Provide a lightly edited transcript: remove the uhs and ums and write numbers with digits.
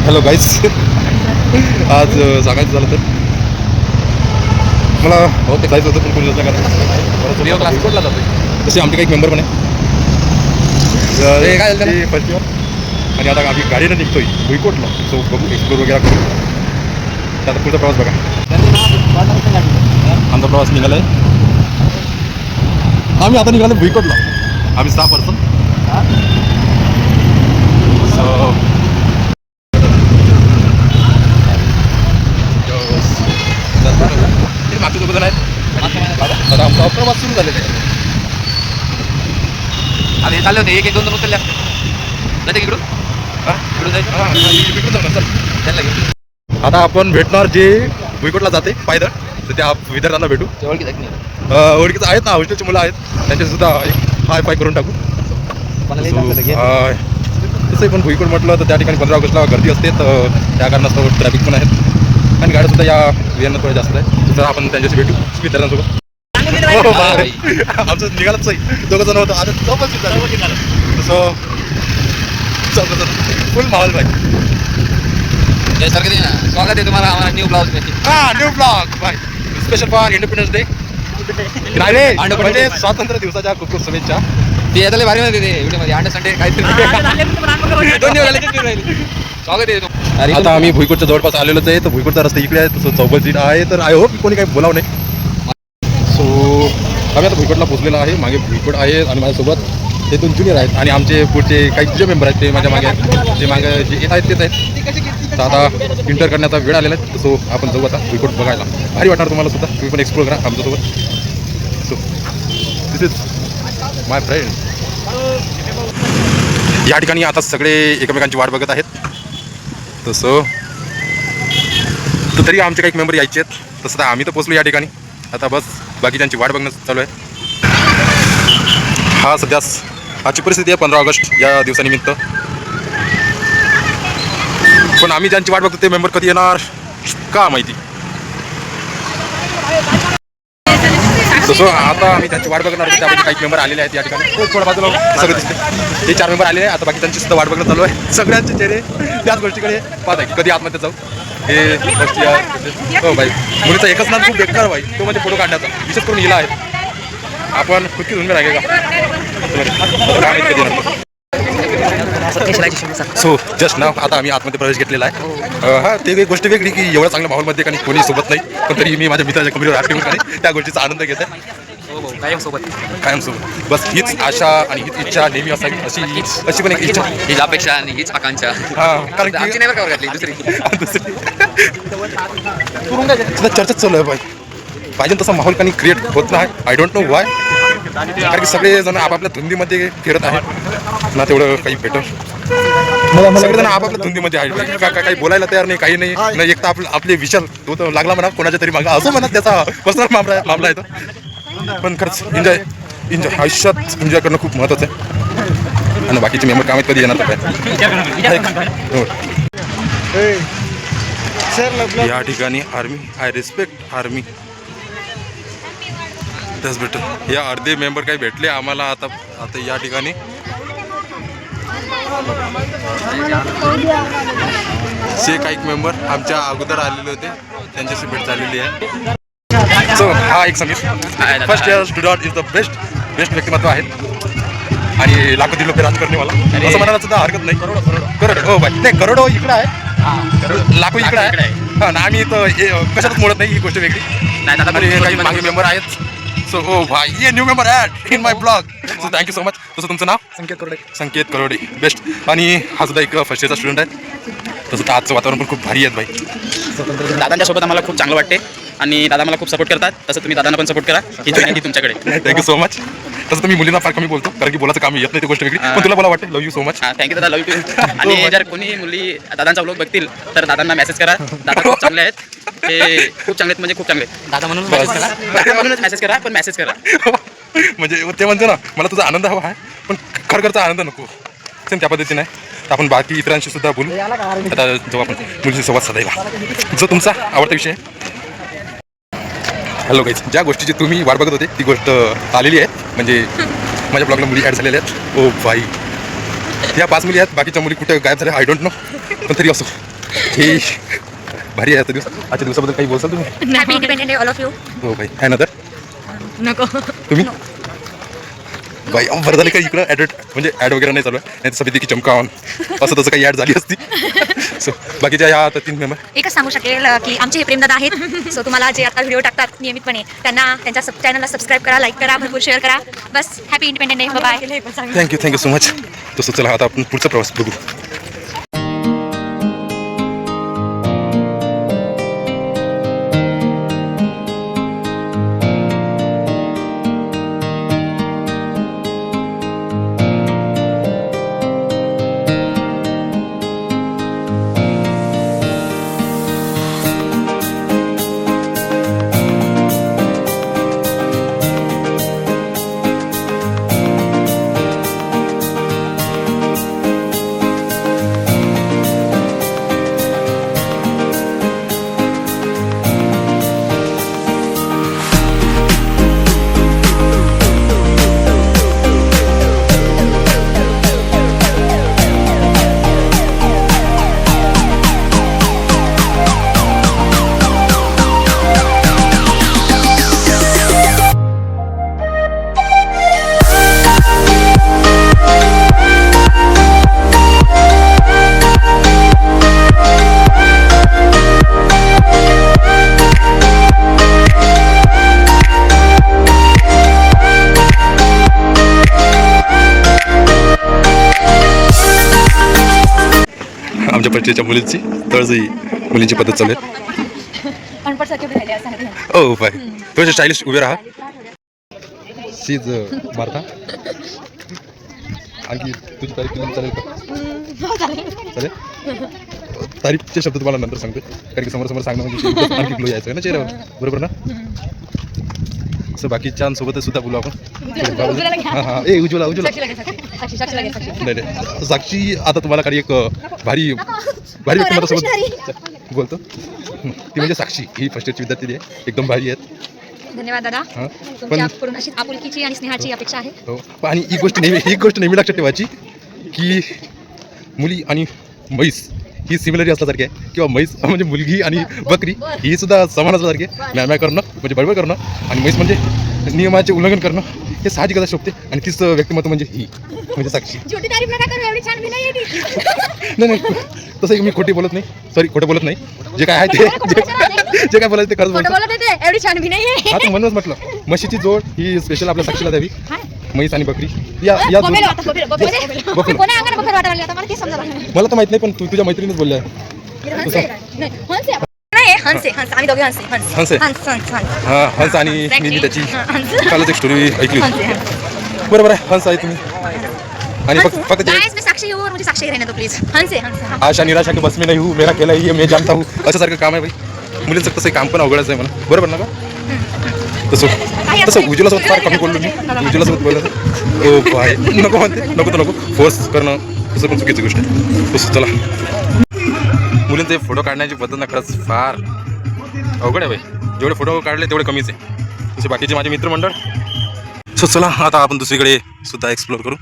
Hello guys. आज सांगायचं झालं तर मला जायचं होतं पण कोणी क्लासला जातो तसे आमचे काही मेंबर पण आहे फर्स्ट इयर आणि आता आम्ही गाडीनं निघतोय भुईकोटला. सो बघू एक्सप्लोर वगैरे करू. आता पुढचा प्रवास बघा. आमचा प्रवास निघाला आहे. आम्ही आता निघालो भुईकोटला. आम्ही 6 पर्सन. सो मागचे दोघं जण आहेत. आता आमचा प्रवास सुरू झालेला आहे. आम्ही चालले होते 1-2 जण उचलल्या जाते इकडून इकडून जायचं. आता आपण भेटणार जे भुईकोटला जाते पायदळ तर त्या विद्यार्थ्यांना भेटू. ओळखीचं आहेत ना, हॉस्टेलची मुलं आहेत त्यांचे सुद्धा एक हाय फाय करून टाकू. तसंही पण भुईकोट म्हटलं तर त्या ठिकाणी 15 ऑगस्टला गर्दी असते तर त्या कारणास्तव ट्रॅफिक पण आहेत आणि गाड्यासुद्धा या वेळेनं थोड्या जास्त आहे. तर आपण त्यांच्याशी भेटू विद्यार्थ्यांसोबत. आमचं निघालच आहे. दोघं जण होतं आता चौकशी झालं तसं फुल माहोल भाई. स्वागत आहे तुम्हाला आम्हाला new blouse new blog by special for independence day. म्हणजे स्वातंत्र्य दिवसाच्या खूप खूप शुभेच्छा. ते यातले भारी मध्ये ते व्हिडिओमध्ये अंडर संडे काहीतरी स्वागत आहे. आता आम्ही भुईकोटच्या जवळपास आलेलोच आहे. तर भुईकोटचा रस्ता इकडे आहे तसं चौबल सीट आहे. तर आय होप कोणी काही बोलावं नाही. सो आम्ही आता भुईकोटला पोहोचलेलो आहे. मागे भुईकोट आहे आणि माझ्यासोबत ते 2 ज्युनियर आहेत आणि आमचे पुढचे काही जे मेंबर आहेत ते माझ्या मागे आहेत. जे मागे जे येत आहेत तेच आहेत. तर आता इंटर करण्याचा वेळ आलेला आहे. सो आपण जाऊ आता भुईकोट बघायला. भारी वाटणार तुम्हाला सुद्धा. तुम्ही पण एक्सप्लोर करा आमच्यासोबत. So this is my friend. या ठिकाणी आता सगळे एकमेकांची वाट बघत आहेत. तसं तर तरी आमचे काही मेंबर यायचे आहेत. तसं तर आम्ही तर पोचलो या ठिकाणी. आता बस बाकीच्यांची वाट बघणं चालू आहे. हा सध्या आजची परिस्थिती आहे 15 ऑगस्ट या दिवसानिमित्त. पण आम्ही ज्यांची वाट बघतो ते मेंबर कधी येणार का माहिती. तसं आता आम्ही त्यांची वाट बघणार होतो. त्यापैकी काही मेंबर आलेले आहेत या ठिकाणी. थोडं बाजूला सगळं दिसते. हे 4 मेंबर आलेले आहे. आता बाकीच्यांची सुद्धा वाट बघणं चालू आहे. सगळ्यांचे चेहरे त्याच गोष्टीकडे पाहत आहे कधी आतमध्ये जाऊ. हे गोष्टी हो भाई. मुलीचा एकच नाम खूप बेकार भाई. तो म्हणजे फोटो काढण्याचा विशेष करून हिला आहे. आपण खुदकी झुंबे लागेल का. सो जस्ट नाव आता आम्ही आतमध्ये प्रवेश घेतलेला आहे. हा ते एक गोष्ट वेगळी की एवढ्या चांगल्या माहोलमध्ये काही कोणी सोबत नाही. पण तरी मी माझ्या मित्राच्या कम्प्युटर ॲक्टिव्ह आणि त्या गोष्टीचा आनंद घेत आहे. कायम सोबत बस हीच आशा आणि हीच इच्छा नेहमी असावी अशी पण एक इच्छा. हीच अपेक्षा आणि हीच आकांक्षा. कारण आमची नाही बरं घातली दुसरी चर्चा चालू आहे भाई. पाहिजे तसा माहोल काही क्रिएट होत नाही. I don't know Y. कारण की सगळेजण आपापल्या धुंदीमध्ये फिरत आहेत ना. तेवढं काही बेटर सगळेजण आपापल्या धुंदीमध्ये आहेत. काही बोलायला तयार नाही काही नाही. एक तर आपले विचार तो तर लागला म्हणा कोणाच्या तरी मागा असं म्हणत त्याचा पर्सनल मामला आहे तो. पण खरंच एन्जॉय आयुष्यात एन्जॉय करणं खूप महत्त्वाचं आहे. आणि बाकीचे मेंबर कामात कधी येणार तर या ठिकाणी आर्मी. I respect army. दस बेटर. या अर्धे मेंबर काही भेटले आम्हाला आता या ठिकाणी. काही मेंबर आमच्या अगोदर आलेले होते त्यांच्याशी भेट झालेली आहे. सो हा एक Sameer first year student is the best व्यक्तिमत्व आहेत आणि लाखो दिलो पे राज करणे मला असं म्हणायला सुद्धा हरकत नाही. करोड हो बाय नाही करोड इकडं आहे. लाखो इकडं आहे. हा ना आम्ही तर कशातच मोडत नाही. ही गोष्ट वेगळी. आणि काही मागे मेंबर आहेत. सो हो भाई ये new member add in my blog. So thank you so much. तसं तुमचं नाव संकेत करोडे बेस्ट. आणि हा सुद्धा एक फर्स्ट इयरचा स्टुडंट आहे. तसं तर आजचं वातावरण पण खूप भारी आहे भाई. दादांच्या सोबत आम्हाला खूप चांगलं वाटते आणि दादा मला खूप सपोर्ट करतात. तसं तुम्ही दादांना पण सपोर्ट करा. ही जॉईनिंग तुमच्याकडे. Thank you so much. तसं तुम्ही मुलींना फार कमी बोलतो कारण की बोलायचं काम येत नाही. ती गोष्ट वेगळी. पण तुला मला वाटते love you so much. Thank you दादा. Love you. आणि जर कोणी मुली दादांचा व्लॉग बघतील तर दादांना मेसेज करा. दादा खूप चांगले आहेत. ते खूप चांगले आहेत म्हणजे खूप चांगले. दादा म्हणून म्हणूनच मेसेज करा. पण मेसेज करा म्हणजे ते म्हणतो ना मला तुझा आनंद हवा आहे पण खरखरचा आनंद नको. सेम त्या पद्धतीने आहे. तर आपण बाकी इतरांशी सुद्धा बोलू आता जेव्हा आपण मुलींशी संवाद साधायला जो तुमचा आवडता विषय आहे. Hello guys. ज्या गोष्टीची तुम्ही वाट बघत होते ती गोष्ट आलेली आहे. म्हणजे माझ्या ब्लॉगला मुली ॲड झालेल्या आहेत. ओ भाई या 5 मुली आहेत. बाकीच्या मुली कुठे गायब झाल्या आय डोंट नो. पण तरी असो ओके भारी आहे आता दिवस. आजच्या दिवसाबद्दल काही बोलसाल तुम्ही? Happy independence day all of you. हो भाई आहे ना तर नको तुम्ही बाई बरं झालं का इकडं ॲड म्हणजे ॲड वगैरे नाही चालू आहे, नाही तर सभी की चमकावून असं तसं काही ॲड झाली असती. सो बाकीच्या या आता 3 मेंबर एकच सांगू शकेल की आमचे हे प्रेमदादा आहेत. सो तुम्हाला जे आता व्हिडिओ टाकतात नियमितपणे त्यांना त्यांच्या चॅनलला सबस्क्राईब करा, लाईक करा, भरपूर शेअर करा. बस happy independence day. Bye. Thank you so much. तसं चला आता आपण पुढचा प्रवास बघू. आमच्या परिचयाच्या मुलींची तळजई मुलींची पद्धत चालू आहे. ओ बाय थोडेसे स्टायलिश उभे राहा. सीज मारता आणखी तुझी तारीफ केली चालेल का? चालेल. तारीफचे शब्द तुम्हाला नंतर सांगतो, कारण की समोर सांगणं म्हणजे आणखी ग्लो यायचं आहे ना चेहऱ्यावर, बरोबर ना? असं बाकीच्यांसोबतच सुद्धा बोलू आपण. हां ए उज्ज्वला नाही साक्षी आता तुम्हाला काही एक भारी व्यक्तिमत्वासोबत बोलतो. ती म्हणजे साक्षी ही फर्स्ट इयरची विद्यार्थी आहे, एकदम भारी आहेत. धन्यवाद दादा. तुमच्याकडून अशी आपुलकीची आणि स्नेहाची अपेक्षा आहे. हो आणि ही गोष्ट नेहमी लक्षात ठेवायची की मुली आणि म्हैस ही सिमिलरी असल्यासारखी आहे, किंवा म्हैस म्हणजे मुलगी आणि बकरी ही सुद्धा समान असल्यासारखी आहे. म्याम्या करणं म्हणजे बडबड करणं आणि म्हैस म्हणजे नियमाचे उल्लंघन करणं हे साहजिकच शोभते. आणि तीच व्यक्तिमत्व म्हणजे ही म्हणजे साक्षी. नाही तसं मी खोटी बोलत नाही, सॉरी खोटं बोलत नाही. जे काय आहे ते जे काय बोलायचं ते खरंच बोलतो. हा तर म्हणूनच म्हटलं म्हशीची जोड ही स्पेशल आपल्या साक्षीला द्यावी. म्हैस आणि बकरी या मला तर माहित नाही, पण तुझ्या मैत्रिणीच बोलल्या. हंस आणि मी त्याची कालच एक स्टोरी ऐकली. बरोबर आहे, हंस आहे तुम्ही. आणि फक्त आशा निराशा की बस मी नाही हूँ, मेरा केला ही मी जानता हूँ असं सारखं काम आहे भाई. मुलींचं तसं काम पण अवघडच आहे मला, बरोबर ना का? तसं उज्ज्वलासोबत फार कमी बोललो मी. उज्ज्वलासोबत बोललं ओ बाय नको म्हणते, नको तर नको फोर्स करणं तसं पण चुकीची गोष्ट आहे. तसं चला मुलींचे फोटो काढण्याची पद्धत ना खरंच फार अवघड आहे भाई. जेवढे फोटो काढले तेवढे कमीच आहे. तसे बाकीचे माझे मित्रमंडळ. सो चला आता आपण दुसरीकडे सुद्धा एक्सप्लोर करू.